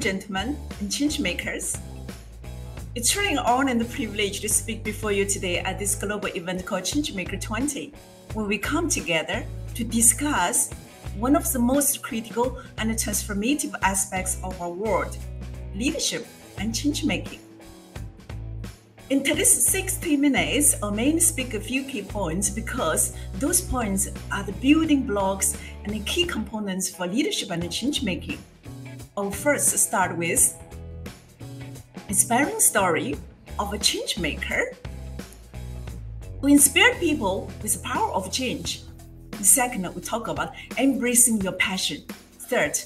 and gentlemen, and changemakers. It's truly an honor and a privilege to speak before you today at this global event called Changemaker20, where we come together to discuss one of the most critical and transformative aspects of our world, leadership and changemaking. In today's 60 minutes, I'll mainly speak a few key points because those points are the building blocks and the key components for leadership and changemaking. I'll first start with inspiring story of a changemaker who inspired people with the power of change. Second, we talk about embracing your passion. Third,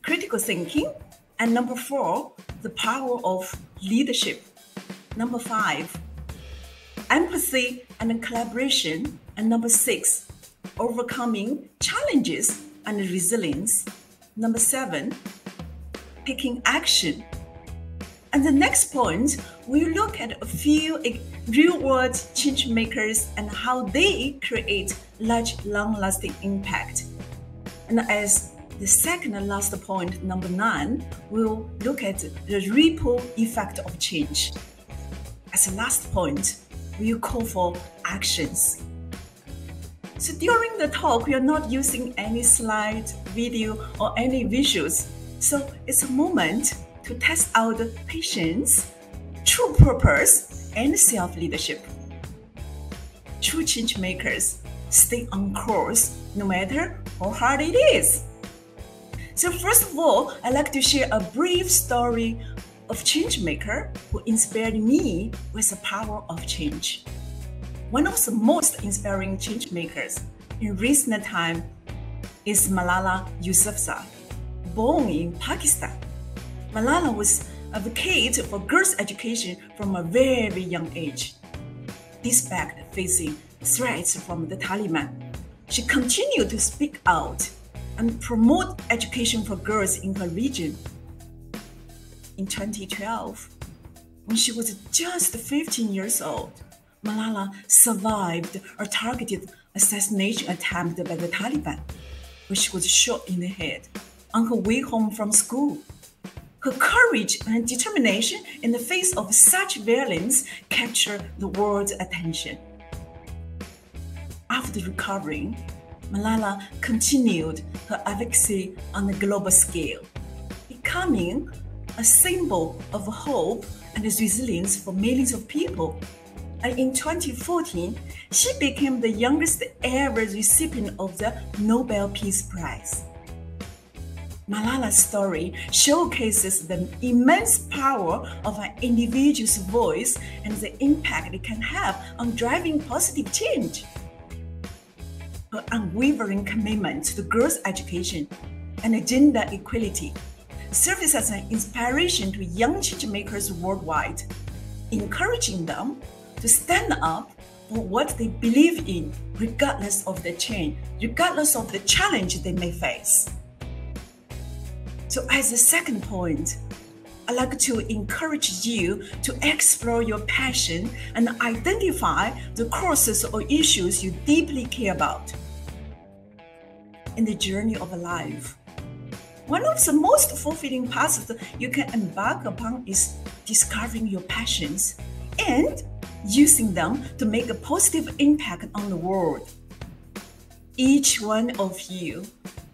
critical thinking. And number 4, the power of leadership. Number 5, empathy and collaboration. And number 6, overcoming challenges and resilience. Number 7, taking action. And the next point, we look at a few real-world change makers and how they create large, long-lasting impact. And as the second and last point, number 9, we'll look at the ripple effect of change. As a last point, we'll call for actions. So during the talk, we are not using any slide, video, or any visuals. So it's a moment to test out patience, true purpose, and self-leadership. True change makers stay on course no matter how hard it is. So first of all, I'd like to share a brief story of change maker who inspired me with the power of change. One of the most inspiring change makers in recent time is Malala Yousafzai, born in Pakistan. Malala was advocate for girls' education from a very young age. Despite facing threats from the Taliban, she continued to speak out and promote education for girls in her region. In 2012, when she was just 15 years old, Malala survived a targeted assassination attempt by the Taliban, where she was shot in the head on her way home from school. Her courage and determination in the face of such violence captured the world's attention. After recovering, Malala continued her advocacy on a global scale, becoming a symbol of hope and resilience for millions of people. And in 2014, she became the youngest ever recipient of the Nobel Peace Prize. Malala's story showcases the immense power of an individual's voice and the impact it can have on driving positive change. Her unwavering commitment to girls' education and gender equality serves as an inspiration to young change makers worldwide, encouraging them to stand up for what they believe in, regardless of the change, regardless of the challenge they may face. So as a second point, I'd like to encourage you to explore your passion and identify the causes or issues you deeply care about. In the journey of life, one of the most fulfilling paths you can embark upon is discovering your passions and using them to make a positive impact on the world. Each one of you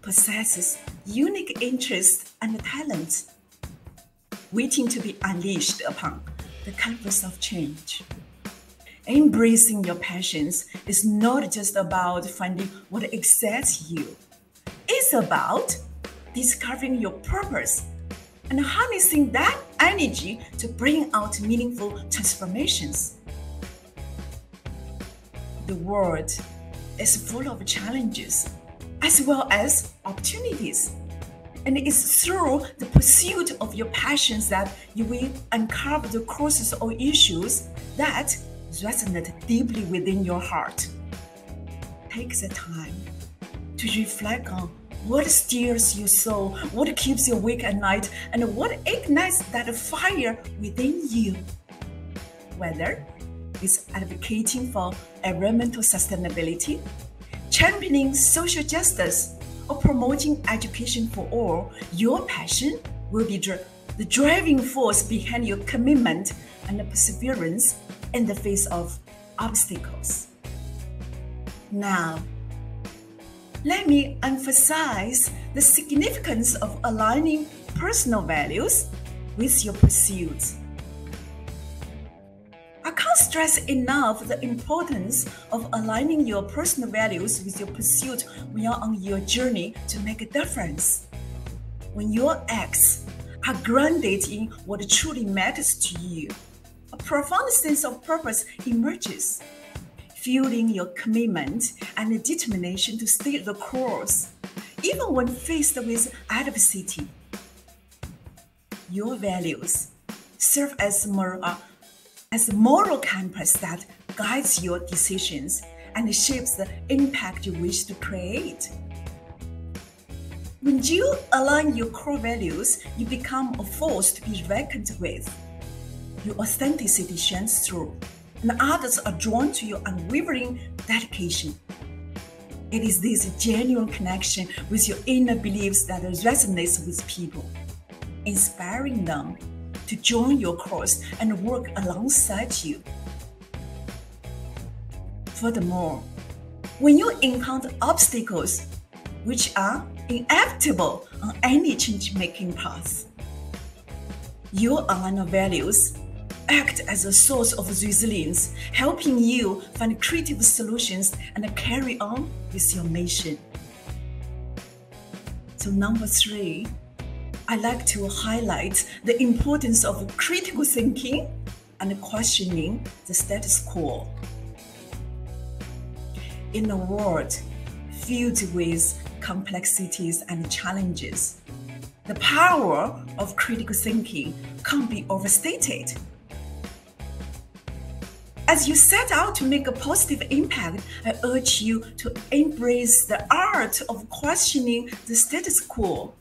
possesses unique interests and talents waiting to be unleashed upon the canvas of change. Embracing your passions is not just about finding what excites you. It's about discovering your purpose and harnessing that energy to bring out meaningful transformations. The world is full of challenges as well as opportunities. And it's through the pursuit of your passions that you will uncover the causes or issues that resonate deeply within your heart. Take the time to reflect on what steers your soul, what keeps you awake at night, and what ignites that fire within you. Whether it's advocating for environmental sustainability, championing social justice, or promoting education for all, your passion will be the the driving force behind your commitment and perseverance in the face of obstacles. Now, let me emphasize the significance of aligning personal values with your pursuits. I can't stress enough the importance of aligning your personal values with your pursuit when you're on your journey to make a difference. When your acts are grounded in what truly matters to you, a profound sense of purpose emerges, fueling your commitment and determination to stay the course, even when faced with adversity. Your values serve as a moral compass that guides your decisions and shapes the impact you wish to create. When you align your core values, you become a force to be reckoned with. Your authenticity shines through, and others are drawn to your unwavering dedication. It is this genuine connection with your inner beliefs that resonates with people, inspiring them to join your cause and work alongside you. Furthermore, when you encounter obstacles, which are inevitable on any change-making path, your aligned values act as a source of resilience, helping you find creative solutions and carry on with your mission. So number 3, I like to highlight the importance of critical thinking and questioning the status quo. In a world filled with complexities and challenges, the power of critical thinking can't be overstated. As you set out to make a positive impact, I urge you to embrace the art of questioning the status quo.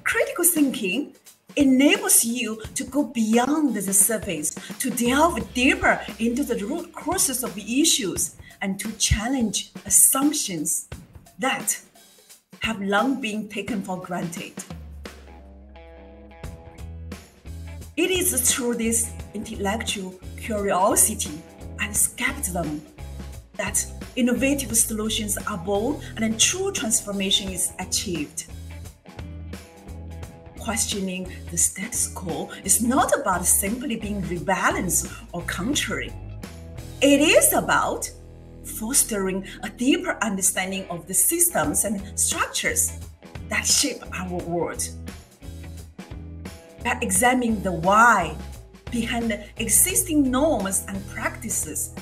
Critical thinking enables you to go beyond the surface, to delve deeper into the root causes of issues, and to challenge assumptions that have long been taken for granted. It is through this intellectual curiosity and skepticism that innovative solutions are born and true transformation is achieved. Questioning the status quo is not about simply being rebellious or contrary. It is about fostering a deeper understanding of the systems and structures that shape our world. By examining the why behind the existing norms and practices,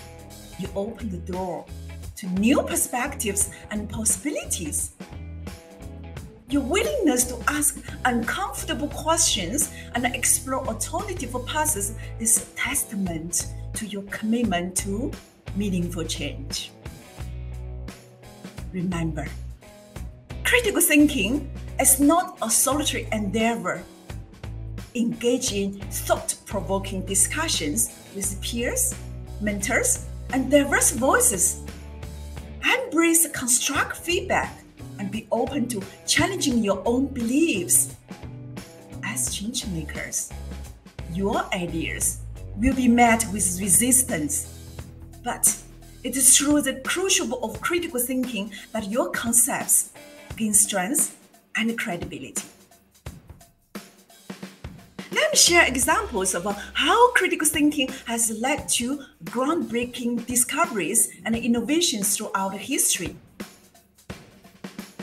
you open the door to new perspectives and possibilities. Your willingness to ask uncomfortable questions and explore alternative paths is a testament to your commitment to meaningful change. Remember, critical thinking is not a solitary endeavor. Engage in thought-provoking discussions with peers, mentors, and diverse voices. Embrace constructive feedback and be open to challenging your own beliefs. As change makers, your ideas will be met with resistance, but it is through the crucible of critical thinking that your concepts gain strength and credibility. Let me share examples of how critical thinking has led to groundbreaking discoveries and innovations throughout history.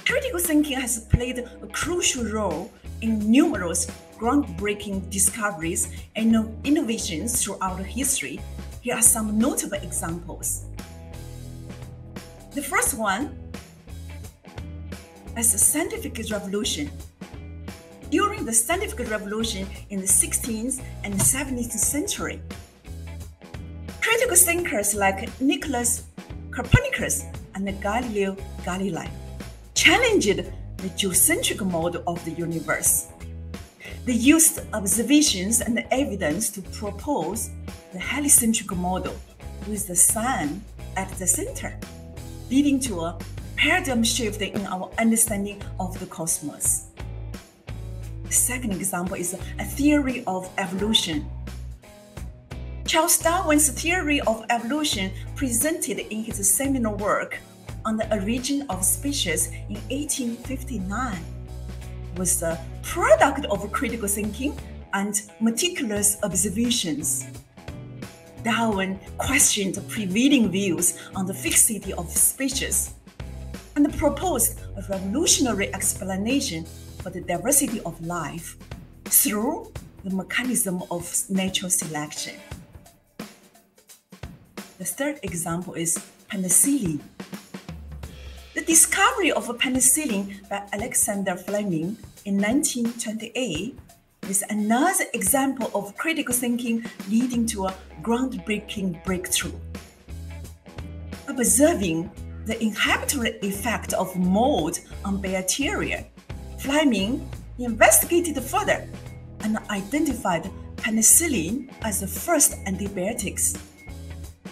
Critical thinking has played a crucial role in numerous groundbreaking discoveries and innovations throughout history. Here are some notable examples. The first one is the scientific revolution. During the scientific revolution in the 16th and 17th century, critical thinkers like Nicholas Copernicus and Galileo Galilei challenged the geocentric model of the universe. They used observations and evidence to propose the heliocentric model with the sun at the center, leading to a paradigm shift in our understanding of the cosmos. The second example is a theory of evolution. Charles Darwin's theory of evolution, presented in his seminal work on the origin of species in 1859, was the product of critical thinking and meticulous observations. Darwin questioned prevailing views on the fixity of species and proposed a revolutionary explanation for the diversity of life through the mechanism of natural selection. The third example is penicillin. The discovery of penicillin by Alexander Fleming in 1928 is another example of critical thinking leading to a groundbreaking breakthrough. Observing the inhibitory effect of mold on bacteria, Fleming investigated further and identified penicillin as the first antibiotics,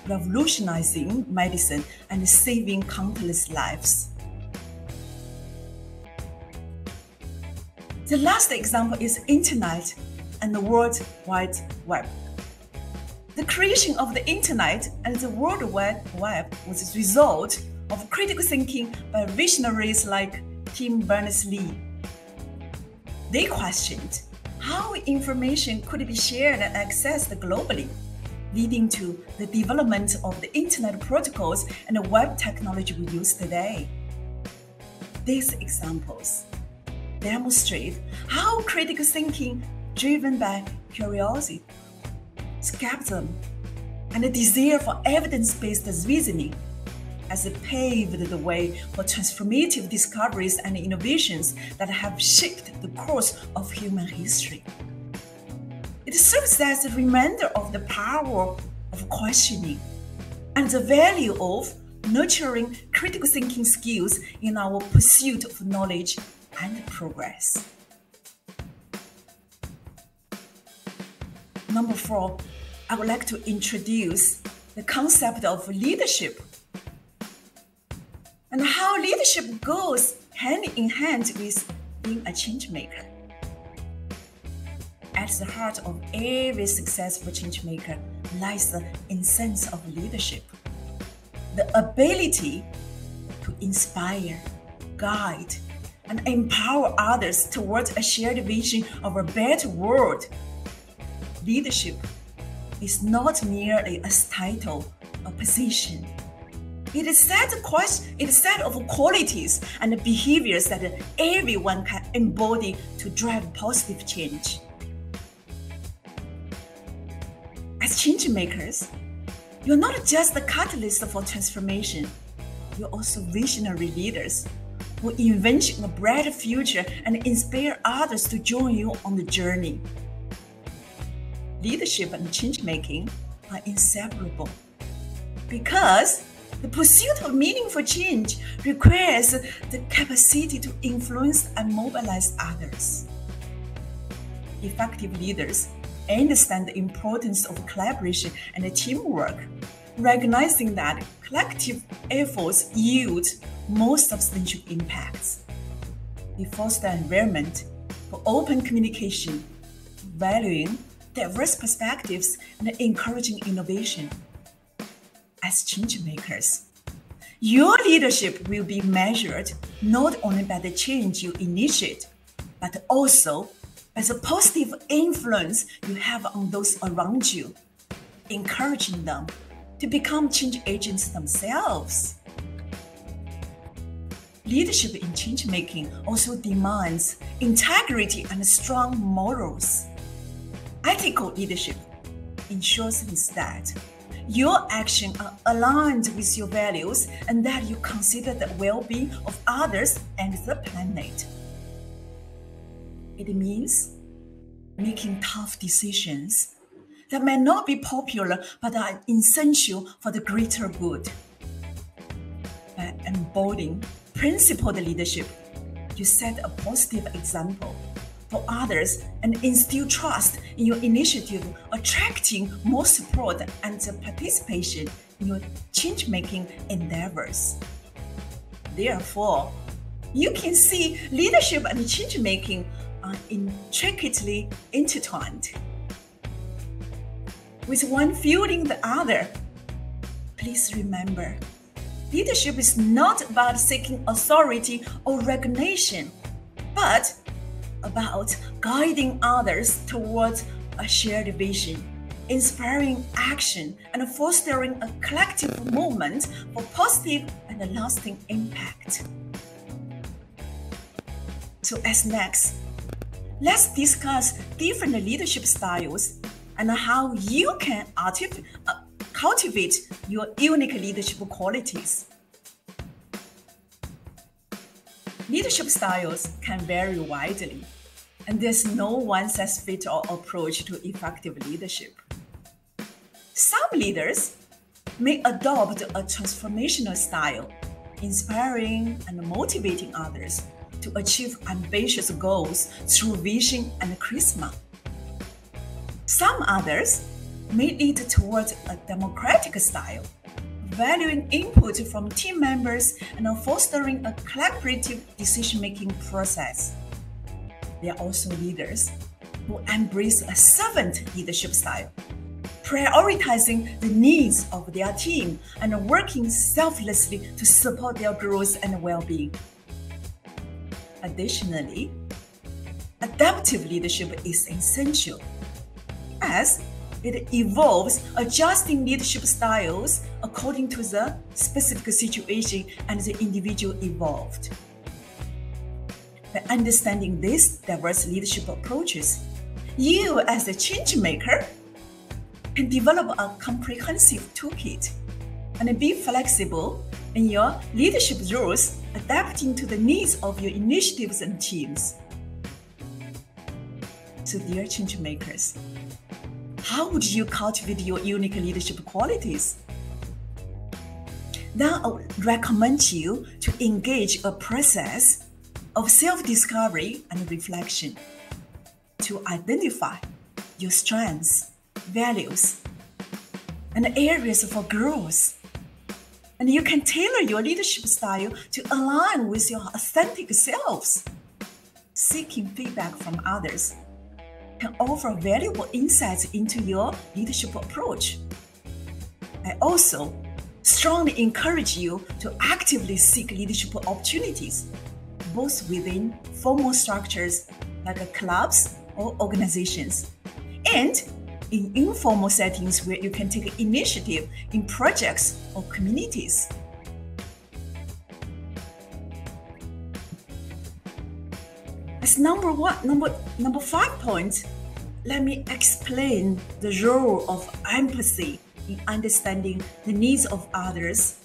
revolutionizing medicine and saving countless lives. The last example is Internet and the World Wide Web. The creation of the Internet and the World Wide Web was a result of critical thinking by visionaries like Tim Berners-Lee. They questioned how information could be shared and accessed globally, leading to the development of the Internet protocols and the web technology we use today. These examples demonstrate how critical thinking, driven by curiosity, skepticism, and a desire for evidence-based reasoning, has paved the way for transformative discoveries and innovations that have shaped the course of human history. It serves as a reminder of the power of questioning and the value of nurturing critical thinking skills in our pursuit of knowledge and progress. Number 4, I would like to introduce the concept of leadership and how leadership goes hand in hand with being a change maker. At the heart of every successful change maker lies the essence of leadership, the ability to inspire, guide, and empower others towards a shared vision of a better world. Leadership is not merely a title or position. It is a set of qualities and behaviors that everyone can embody to drive positive change. As change makers, you're not just the catalyst for transformation, you're also visionary leaders who envision a brighter future and inspire others to join you on the journey. Leadership and change making are inseparable because the pursuit of meaningful change requires the capacity to influence and mobilize others. Effective leaders understand the importance of collaboration and teamwork, recognizing that collective efforts yield most substantial impacts. They foster an environment for open communication, valuing diverse perspectives and encouraging innovation. As change makers, your leadership will be measured not only by the change you initiate, but also by the positive influence you have on those around you, encouraging them to become change agents themselves. Leadership in change making also demands integrity and strong morals. Ethical leadership ensures that your actions are aligned with your values and that you consider the well-being of others and the planet. It means making tough decisions that may not be popular but are essential for the greater good. By embodying principled leadership, you set a positive example for others and instill trust in your initiative, attracting more support and participation in your change-making endeavors. Therefore, you can see leadership and change-making are intricately intertwined, with one fueling the other. Please remember, leadership is not about seeking authority or recognition, but about guiding others towards a shared vision, inspiring action, and fostering a collective movement for positive and lasting impact. So as next, let's discuss different leadership styles and how you can cultivate your unique leadership qualities. Leadership styles can vary widely, and there's no one-size-fits-all approach to effective leadership. Some leaders may adopt a transformational style, inspiring and motivating others to achieve ambitious goals through vision and charisma. Some others may lead towards a democratic style, valuing input from team members and fostering a collaborative decision-making process. There are also leaders who embrace a servant leadership style, prioritizing the needs of their team and working selflessly to support their growth and well-being. Additionally, adaptive leadership is essential, as it involves adjusting leadership styles according to the specific situation and the individual involved. By understanding these diverse leadership approaches, you as a change maker can develop a comprehensive toolkit and be flexible in your leadership roles, adapting to the needs of your initiatives and teams. So dear change makers, how would you cultivate your unique leadership qualities? Then I would recommend you to engage a process of self-discovery and reflection to identify your strengths, values, and areas for growth. And you can tailor your leadership style to align with your authentic selves. Seeking feedback from others can offer valuable insights into your leadership approach. I also strongly encourage you to actively seek leadership opportunities, both within formal structures like clubs or organizations, and in informal settings where you can take initiative in projects or communities. As number 5 point, let me explain the role of empathy in understanding the needs of others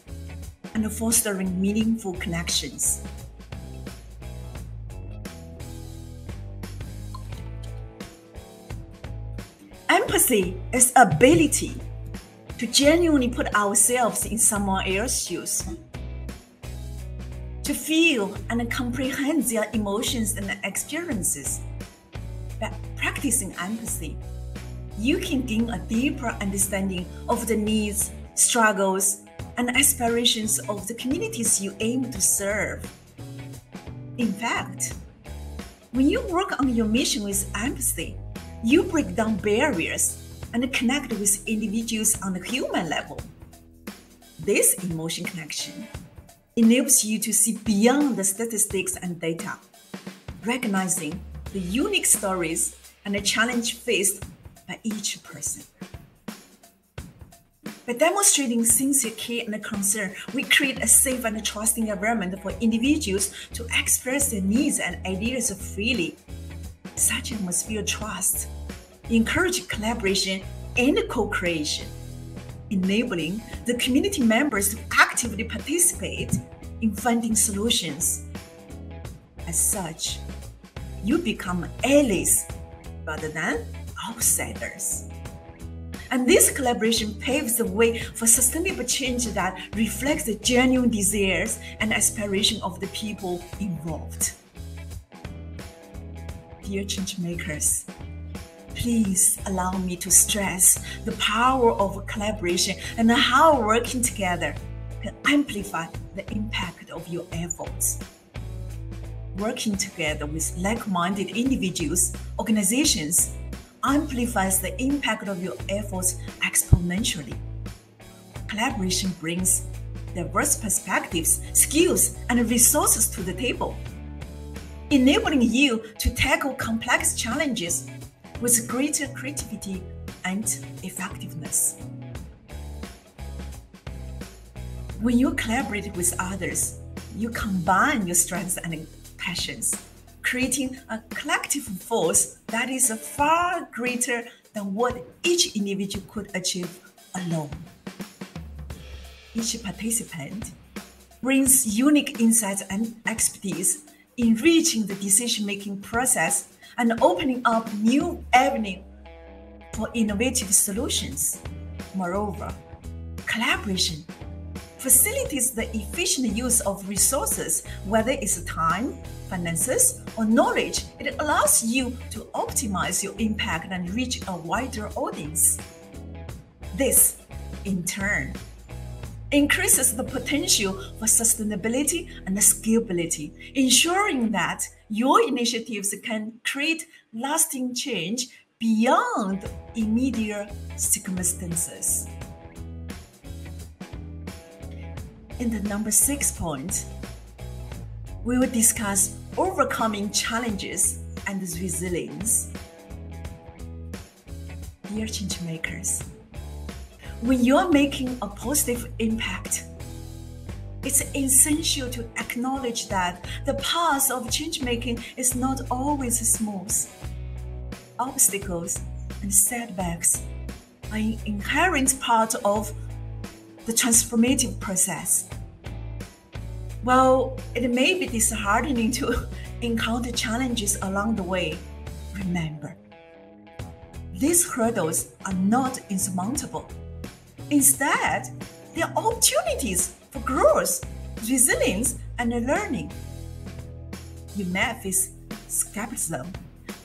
and fostering meaningful connections. Empathy is the ability to genuinely put ourselves in someone else's shoes, to feel and comprehend their emotions and experiences. By practicing empathy, you can gain a deeper understanding of the needs, struggles, and aspirations of the communities you aim to serve. In fact, when you work on your mission with empathy, you break down barriers and connect with individuals on a human level. This emotion connection enables you to see beyond the statistics and data, recognizing the unique stories and the challenge faced by each person. By demonstrating sincere care and concern, we create a safe and trusting environment for individuals to express their needs and ideas freely. Such atmosphere of trust encourages collaboration and co-creation, enabling the community members to actively participate in finding solutions. As such, you become allies rather than outsiders. And this collaboration paves the way for sustainable change that reflects the genuine desires and aspirations of the people involved. Dear changemakers, please allow me to stress the power of collaboration and how working together can amplify the impact of your efforts. Working together with like-minded individuals, organizations, amplifies the impact of your efforts exponentially. Collaboration brings diverse perspectives, skills, and resources to the table, enabling you to tackle complex challenges with greater creativity and effectiveness. When you collaborate with others, you combine your strengths and passions, creating a collective force that is far greater than what each individual could achieve alone. Each participant brings unique insights and expertise, enriching the decision-making process and opening up new avenues for innovative solutions. Moreover, collaboration facilitates the efficient use of resources, whether it's time, finances, or knowledge. It allows you to optimize your impact and reach a wider audience. This, in turn, increases the potential for sustainability and scalability, ensuring that your initiatives can create lasting change beyond immediate circumstances. In the number 6 point, we will discuss overcoming challenges and resilience. Dear changemakers, when you're making a positive impact, it's essential to acknowledge that the path of change-making is not always smooth. Obstacles and setbacks are an inherent part of the transformative process. While it may be disheartening to encounter challenges along the way, remember, these hurdles are not insurmountable. Instead, they are opportunities for growth, resilience, and learning. You may face skepticism,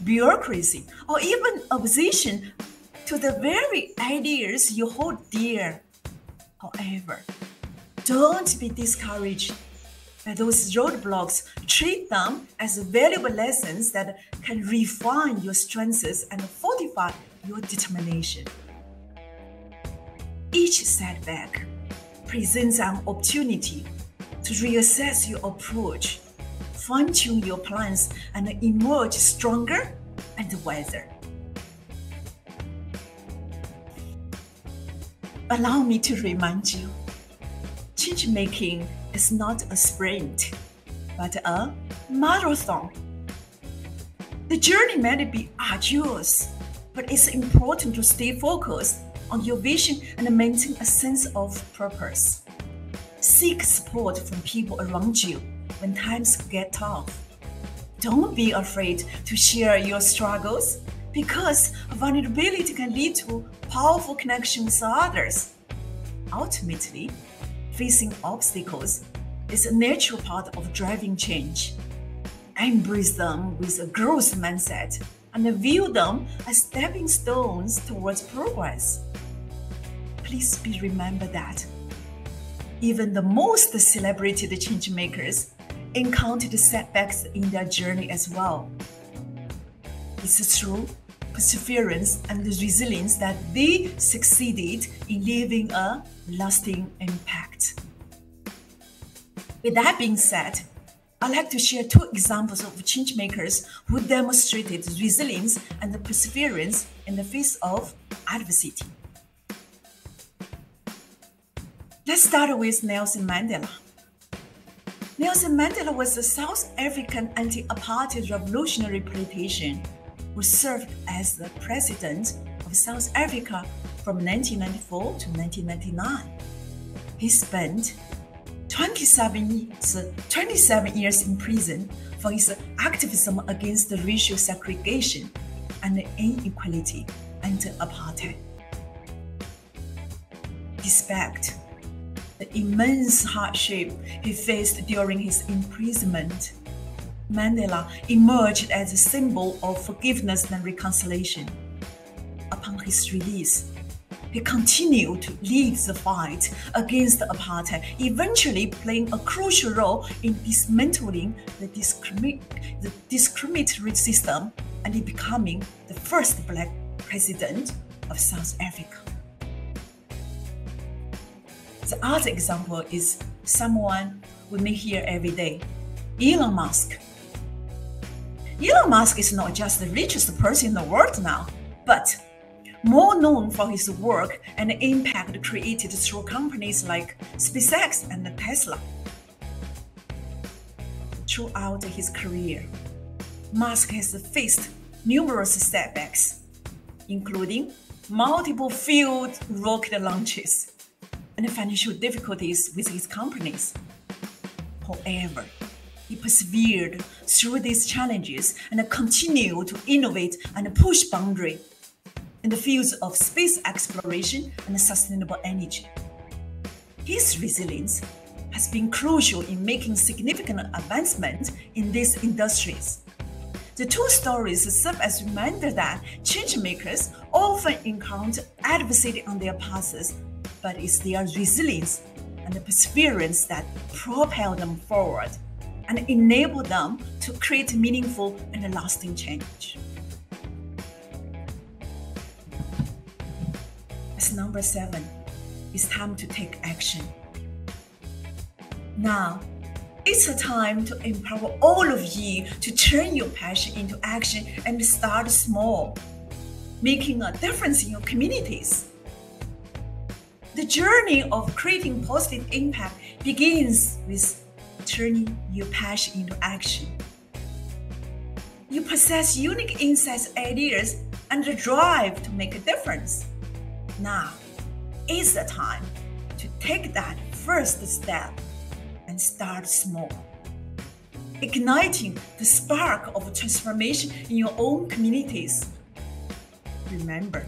bureaucracy, or even opposition to the very ideas you hold dear. However, don't be discouraged by those roadblocks. Treat them as valuable lessons that can refine your strengths and fortify your determination. Each setback presents an opportunity to reassess your approach, fine-tune your plans, and emerge stronger and wiser. Allow me to remind you, change-making is not a sprint, but a marathon. The journey may be arduous, but it's important to stay focused on your vision and maintain a sense of purpose. Seek support from people around you when times get tough. Don't be afraid to share your struggles, because vulnerability can lead to powerful connection with others. Ultimately, facing obstacles is a natural part of driving change. Embrace them with a growth mindset and view them as stepping stones towards progress. Please be remembered that even the most celebrated changemakers encountered setbacks in their journey as well. It's through perseverance and resilience that they succeeded in leaving a lasting impact. With that being said, I'd like to share 2 examples of changemakers who demonstrated resilience and perseverance in the face of adversity. Let's start with Nelson Mandela. Nelson Mandela was a South African anti-apartheid revolutionary politician who served as the president of South Africa from 1994 to 1999. He spent 27 years in prison for his activism against the racial segregation and inequality and apartheid. Despite the immense hardship he faced during his imprisonment, Mandela emerged as a symbol of forgiveness and reconciliation. Upon his release, he continued to lead the fight against apartheid, eventually playing a crucial role in dismantling the discriminatory system and becoming the first Black president of South Africa. The other example is someone we meet here every day, Elon Musk. Elon Musk is not just the richest person in the world now, but more known for his work and the impact created through companies like SpaceX and Tesla. Throughout his career, Musk has faced numerous setbacks, including multiple failed rocket launches and financial difficulties with his companies. However, he persevered through these challenges and continued to innovate and push boundaries in the fields of space exploration and sustainable energy. His resilience has been crucial in making significant advancements in these industries. The two stories serve as a reminder that changemakers often encounter adversity on their paths, but it's their resilience and the perseverance that propel them forward and enable them to create meaningful and lasting change. As number 7, it's time to take action. Now, it's a time to empower all of you to turn your passion into action and start small, making a difference in your communities. The journey of creating positive impact begins with turning your passion into action. You possess unique insights, ideas, and the drive to make a difference. Now is the time to take that first step and start small, igniting the spark of transformation in your own communities. Remember,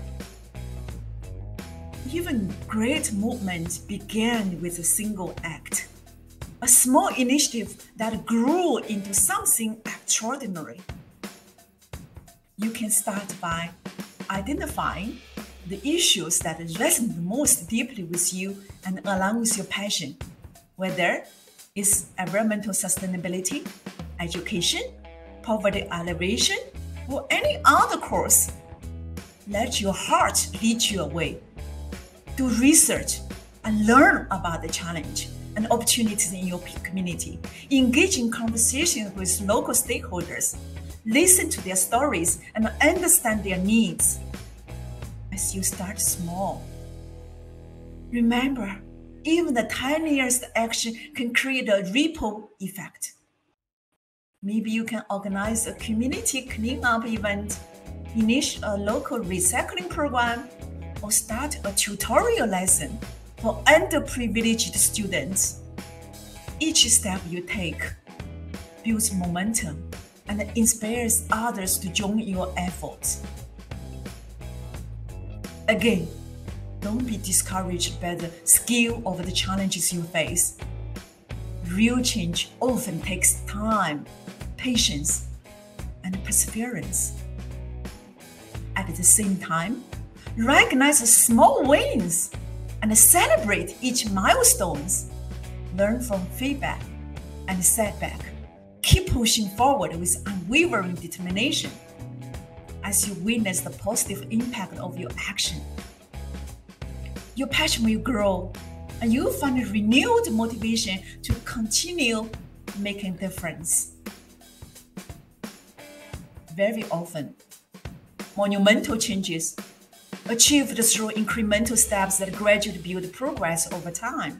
even great movements began with a single act, a small initiative that grew into something extraordinary. You can start by identifying the issues that resonate most deeply with you and align with your passion, whether it's environmental sustainability, education, poverty alleviation, or any other cause. Let your heart lead you away. Do research and learn about the challenge and opportunities in your community. Engage in conversations with local stakeholders. Listen to their stories and understand their needs. As you start small, remember, even the tiniest action can create a ripple effect. Maybe you can organize a community cleanup event, initiate a local recycling program, or start a tutorial lesson for underprivileged students. Each step you take builds momentum and inspires others to join your efforts. Again, don't be discouraged by the scale of the challenges you face. Real change often takes time, patience, and perseverance. At the same time, recognize the small wins and celebrate each milestones. Learn from feedback and setback. Keep pushing forward with unwavering determination as you witness the positive impact of your action. Your passion will grow and you will find renewed motivation to continue making a difference. Very often, monumental changes achieved through incremental steps that gradually build progress over time.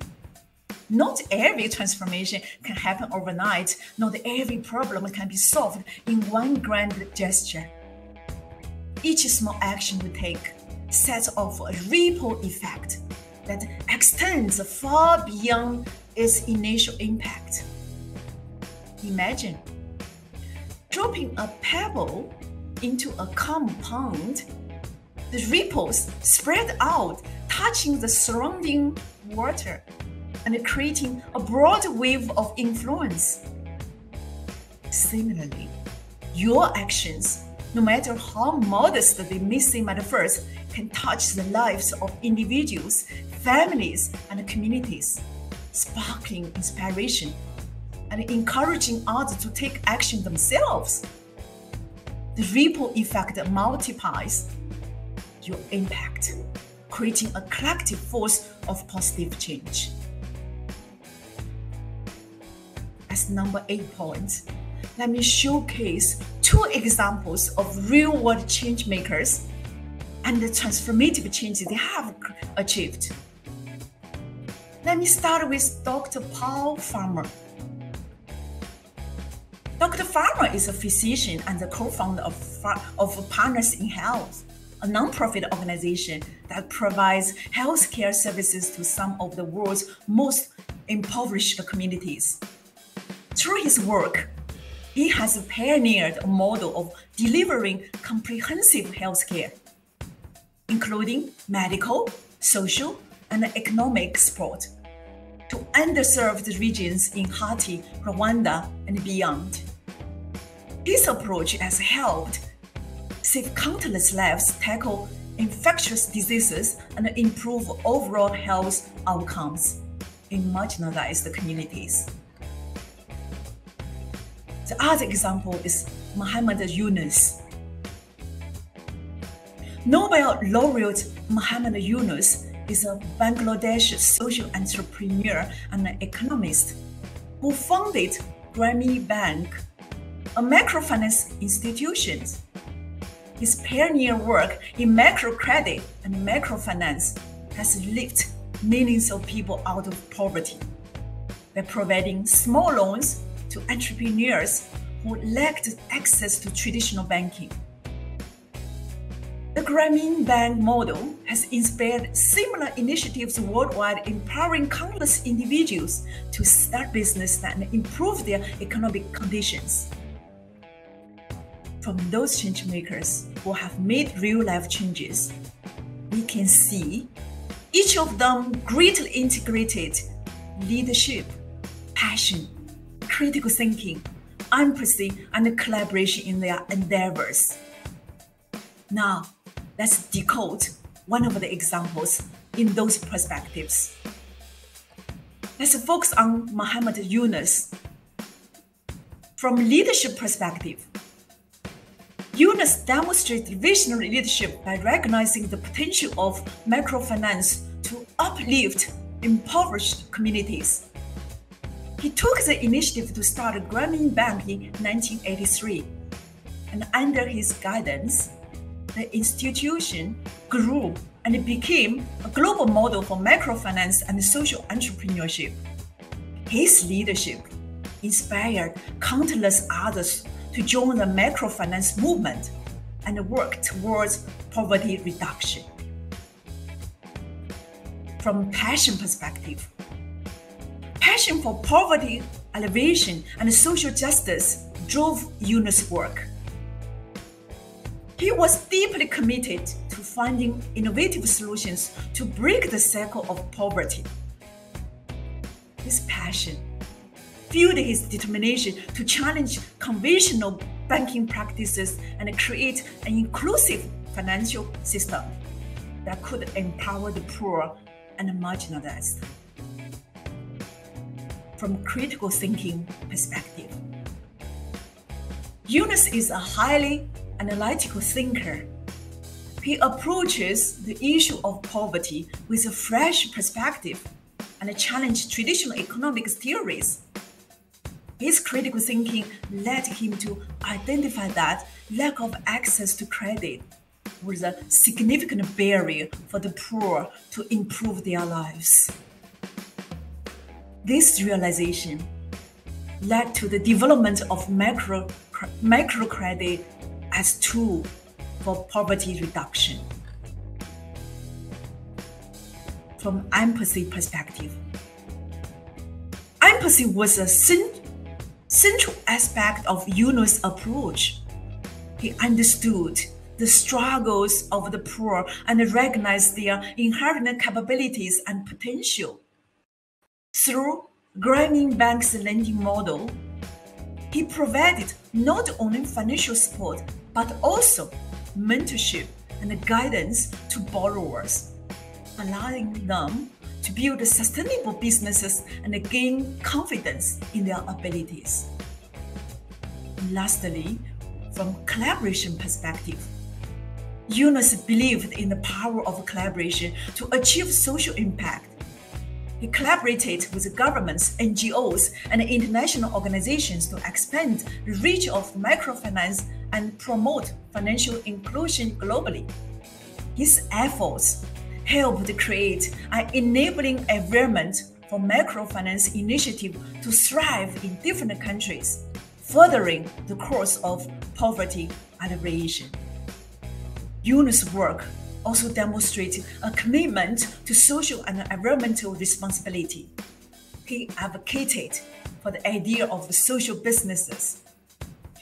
Not every transformation can happen overnight. Not every problem can be solved in one grand gesture. Each small action we take sets off a ripple effect that extends far beyond its initial impact. Imagine dropping a pebble into a calm pond. The ripples spread out, touching the surrounding water and creating a broad wave of influence. Similarly, your actions no matter how modest they may seem at first, can touch the lives of individuals, families, and communities, sparking inspiration and encouraging others to take action themselves. The ripple effect multiplies your impact, creating a collective force of positive change. As number 8 point, let me showcase 2 examples of real-world change makers and the transformative changes they have achieved. Let me start with Dr. Paul Farmer. Dr. Farmer is a physician and the co-founder of Partners in Health, a nonprofit organization that provides healthcare services to some of the world's most impoverished communities. Through his work, he has pioneered a model of delivering comprehensive healthcare, including medical, social, and economic support, to underserved regions in Haiti, Rwanda, and beyond. His approach has helped save countless lives, tackle infectious diseases, and improve overall health outcomes in marginalized communities. The other example is Muhammad Yunus. Nobel laureate Muhammad Yunus is a Bangladeshi social entrepreneur and economist who founded Grameen Bank, a microfinance institution. His pioneer work in microcredit and microfinance has lifted millions of people out of poverty by providing small loans to entrepreneurs who lacked access to traditional banking. The Grameen Bank model has inspired similar initiatives worldwide, empowering countless individuals to start business and improve their economic conditions. From those change makers who have made real-life changes, we can see each of them greatly integrated leadership, passion, critical thinking, empathy, and collaboration in their endeavors. Now, let's decode one of the examples in those perspectives. Let's focus on Muhammad Yunus. From leadership perspective, Yunus demonstrated visionary leadership by recognizing the potential of microfinance to uplift impoverished communities. He took the initiative to start Grameen Bank in 1983, and under his guidance, the institution grew and became a global model for microfinance and social entrepreneurship. His leadership inspired countless others to join the microfinance movement and work towards poverty reduction. From passion perspective, passion for poverty alleviation and social justice drove Yunus' work. He was deeply committed to finding innovative solutions to break the cycle of poverty. His passion fueled his determination to challenge conventional banking practices and create an inclusive financial system that could empower the poor and marginalized. From critical thinking perspective, Yunus is a highly analytical thinker. He approaches the issue of poverty with a fresh perspective and challenges traditional economic theories. His critical thinking led him to identify that lack of access to credit was a significant barrier for the poor to improve their lives. This realization led to the development of microcredit as a tool for poverty reduction. From empathy perspective, empathy was a central aspect of Yunus' approach. He understood the struggles of the poor and recognized their inherent capabilities and potential. Through Grameen Bank's lending model, he provided not only financial support, but also mentorship and guidance to borrowers, allowing them to build sustainable businesses and gain confidence in their abilities. Lastly, from collaboration perspective, Yunus believed in the power of collaboration to achieve social impact. He collaborated with governments, NGOs, and international organizations to expand the reach of microfinance and promote financial inclusion globally. His efforts helped create an enabling environment for microfinance initiatives to thrive in different countries, furthering the cause of poverty alleviation. Yunus' work also demonstrated a commitment to social and environmental responsibility. He advocated for the idea of social businesses,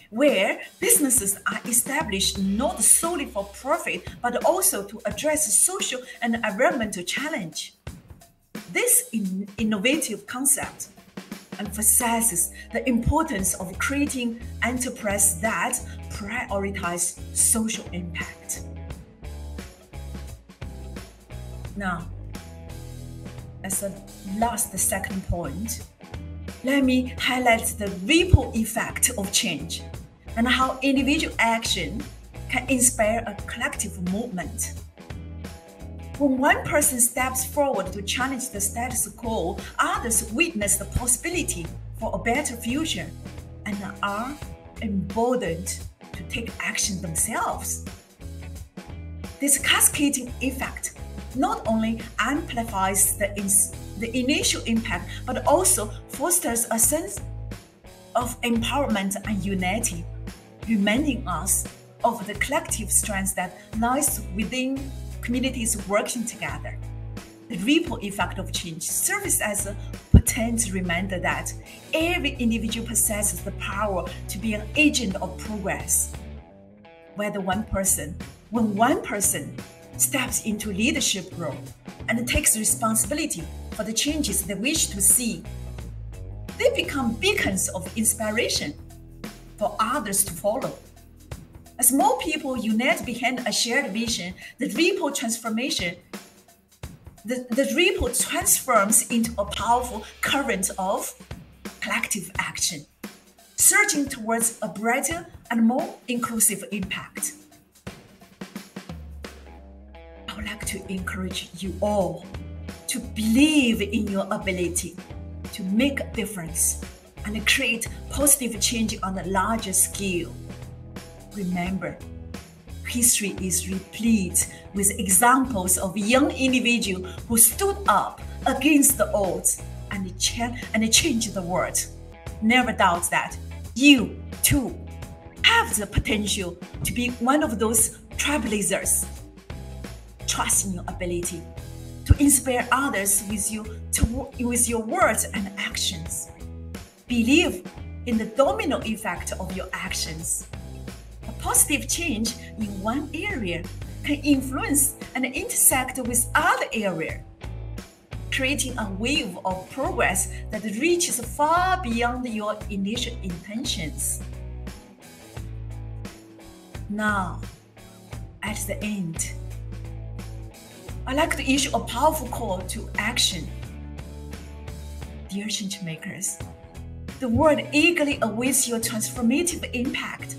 where businesses are established not solely for profit, but also to address social and environmental challenge. This innovative concept emphasizes the importance of creating enterprises that prioritize social impact. Now, as a second point, let me highlight the ripple effect of change and how individual action can inspire a collective movement. When one person steps forward to challenge the status quo, others witness the possibility for a better future and are emboldened to take action themselves. This cascading effect not only amplifies the initial impact, but also fosters a sense of empowerment and unity, reminding us of the collective strength that lies within communities working together. The ripple effect of change serves as a potent reminder that every individual possesses the power to be an agent of progress. When one person steps into leadership role and takes responsibility for the changes they wish to see, they become beacons of inspiration for others to follow. As more people unite behind a shared vision, the ripple transforms into a powerful current of collective action, surging towards a brighter and more inclusive impact. I would like to encourage you all to believe in your ability to make a difference and create positive change on a larger scale. Remember, history is replete with examples of young individuals who stood up against the odds and changed the world. Never doubt that you, too, have the potential to be one of those trailblazers. Trust in your ability to inspire others with your words and actions. Believe in the domino effect of your actions. A positive change in one area can influence and intersect with other areas, creating a wave of progress that reaches far beyond your initial intentions. Now, at the end, I'd like to issue a powerful call to action. Dear changemakers, the world eagerly awaits your transformative impact.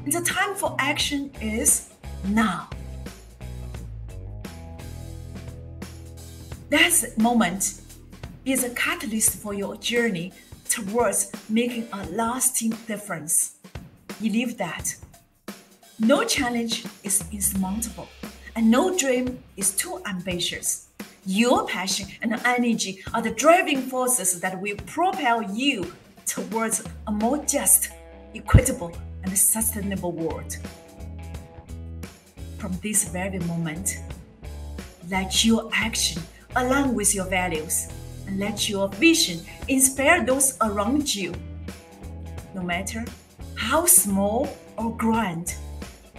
And the time for action is now. That moment is a catalyst for your journey towards making a lasting difference. Believe that no challenge is insurmountable and no dream is too ambitious. Your passion and energy are the driving forces that will propel you towards a more just, equitable, and sustainable world. From this very moment, let your action align with your values and let your vision inspire those around you. No matter how small or grand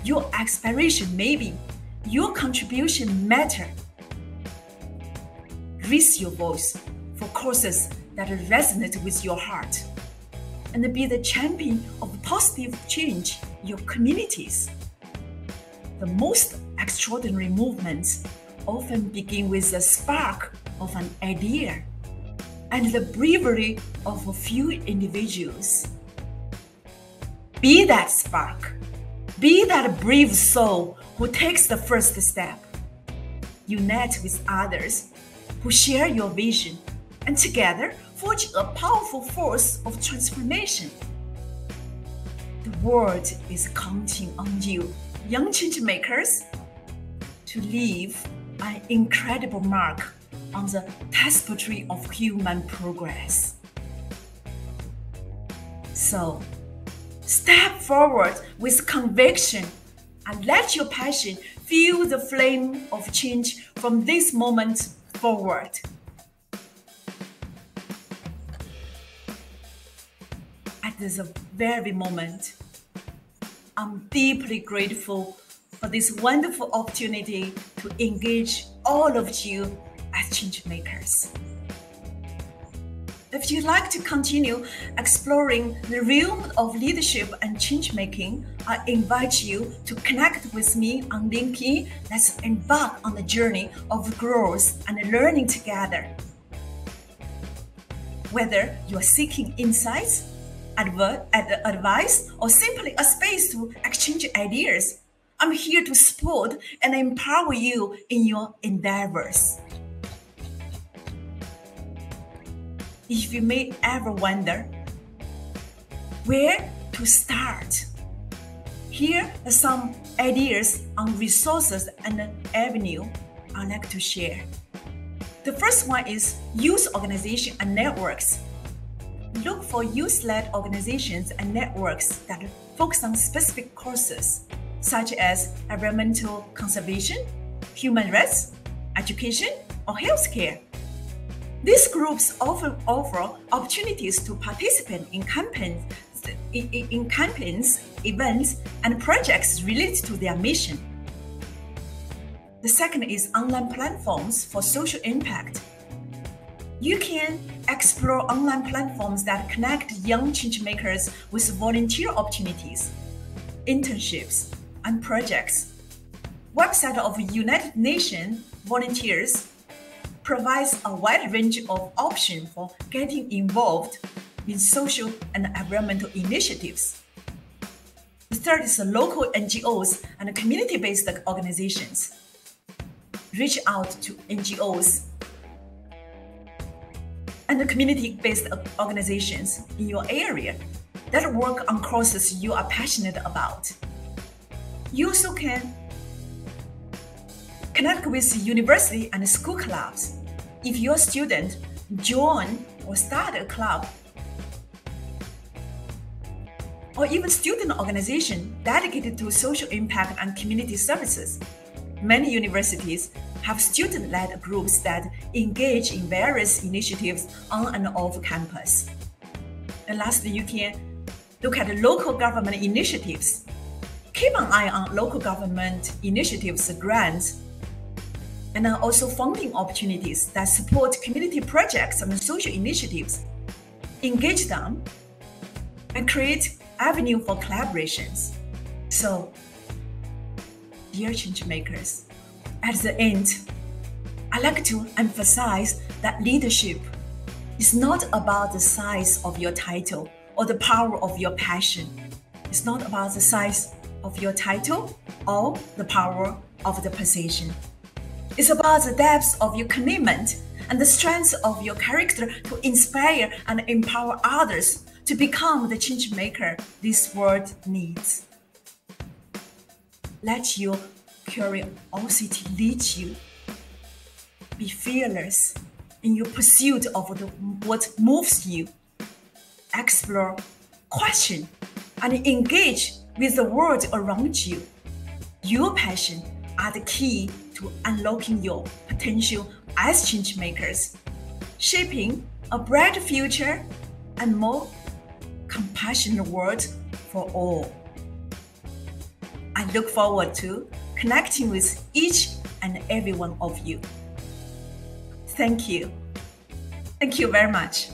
your aspiration may be, your contribution matters. Raise your voice for causes that resonate with your heart and be the champion of positive change in your communities. The most extraordinary movements often begin with the spark of an idea and the bravery of a few individuals. Be that spark. Be that brave soul who takes the first step. Unite with others who share your vision, and together forge a powerful force of transformation. The world is counting on you, young change makers, to leave an incredible mark on the tapestry of human progress. So, step forward with conviction and let your passion fuel the flame of change from this moment forward. At this very moment, I'm deeply grateful for this wonderful opportunity to engage all of you as change makers. If you'd like to continue exploring the realm of leadership and change making, I invite you to connect with me on LinkedIn. Let's embark on the journey of growth and learning together. Whether you are seeking insights, advice, or simply a space to exchange ideas, I'm here to support and empower you in your endeavors. If you may ever wonder where to start, here are some ideas on resources and avenue I'd like to share. The first one is youth organization and networks. Look for youth-led organizations and networks that focus on specific causes, such as environmental conservation, human rights, education, or healthcare. These groups often offer opportunities to participate in campaigns, events, and projects related to their mission. The second is online platforms for social impact. You can explore online platforms that connect young change makers with volunteer opportunities, internships, and projects. Website of United Nations volunteers provides a wide range of options for getting involved in social and environmental initiatives. The third is the local NGOs and community-based organizations. Reach out to NGOs and community-based organizations in your area that work on causes you are passionate about. You also can connect with university and school clubs. If you're a student, join or start a club, or even student organization dedicated to social impact and community services. Many universities have student-led groups that engage in various initiatives on and off campus. And lastly, you can look at local government initiatives. Keep an eye on local government initiatives, grants, and also funding opportunities that support community projects and social initiatives. Engage them and create avenue for collaborations. So, dear change makers, at the end, I like to emphasize that leadership is not about the size of your title or the power of your passion. It's not about the size of your title or the power of the position. It's about the depth of your commitment and the strength of your character to inspire and empower others to become the change maker this world needs. Let your curiosity lead you. Be fearless in your pursuit of what moves you. Explore, question, and engage with the world around you. Your passion are the key to unlocking your potential as change makers, shaping a brighter future and more compassionate world for all. I look forward to connecting with each and every one of you. Thank you. Thank you very much.